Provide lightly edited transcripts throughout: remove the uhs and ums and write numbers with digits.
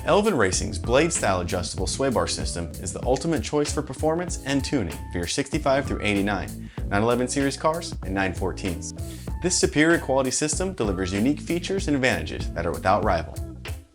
Elvin Racing's blade-style adjustable sway bar system is the ultimate choice for performance and tuning for your 65 through 89, 911 series cars, and 914s. This superior quality system delivers unique features and advantages that are without rival.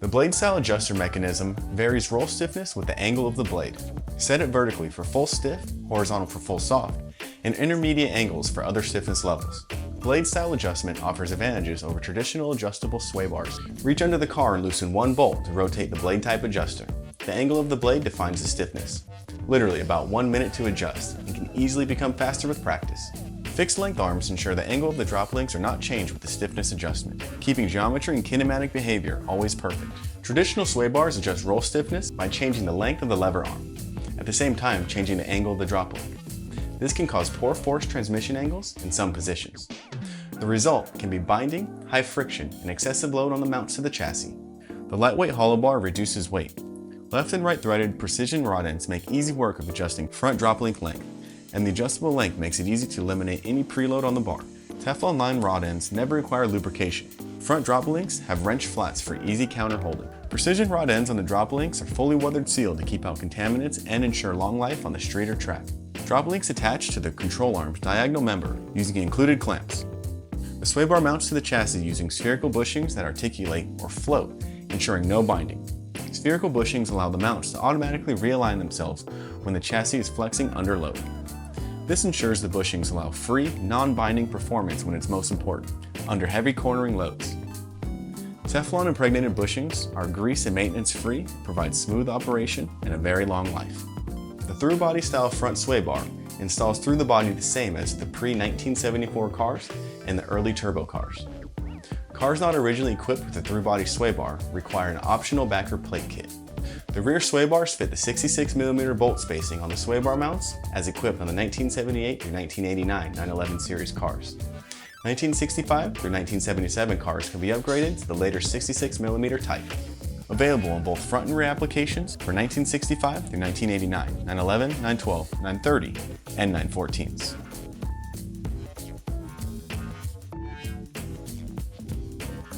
The blade-style adjuster mechanism varies roll stiffness with the angle of the blade. Set it vertically for full stiff, horizontal for full soft, and intermediate angles for other stiffness levels. Blade-style adjustment offers advantages over traditional adjustable sway bars. Reach under the car and loosen one bolt to rotate the blade-type adjuster. The angle of the blade defines the stiffness. Literally about 1 minute to adjust, and can easily become faster with practice. Fixed length arms ensure the angle of the drop links are not changed with the stiffness adjustment, keeping geometry and kinematic behavior always perfect. Traditional sway bars adjust roll stiffness by changing the length of the lever arm, at the same time changing the angle of the drop link. This can cause poor force transmission angles in some positions. The result can be binding, high friction, and excessive load on the mounts to the chassis. The lightweight hollow bar reduces weight. Left and right threaded precision rod ends make easy work of adjusting front drop link length, and the adjustable length makes it easy to eliminate any preload on the bar. Teflon lined rod ends never require lubrication. Front drop links have wrench flats for easy counter holding. Precision rod ends on the drop links are fully weathered sealed to keep out contaminants and ensure long life on the straighter track. Drop links attach to the control arm's diagonal member using included clamps. The sway bar mounts to the chassis using spherical bushings that articulate or float, ensuring no binding. Spherical bushings allow the mounts to automatically realign themselves when the chassis is flexing under load. This ensures the bushings allow free, non-binding performance when it's most important, under heavy cornering loads. Teflon impregnated bushings are grease and maintenance free, provide smooth operation, and a very long life. The through-body style front sway bar installs through the body the same as the pre-1974 cars and the early turbo cars. Cars not originally equipped with a through-body sway bar require an optional backer plate kit. The rear sway bars fit the 66mm bolt spacing on the sway bar mounts as equipped on the 1978 through 1989 911 series cars. 1965 through 1977 cars can be upgraded to the later 66mm type. Available on both front and rear applications for 1965 through 1989, 911, 912, 930, and 914s.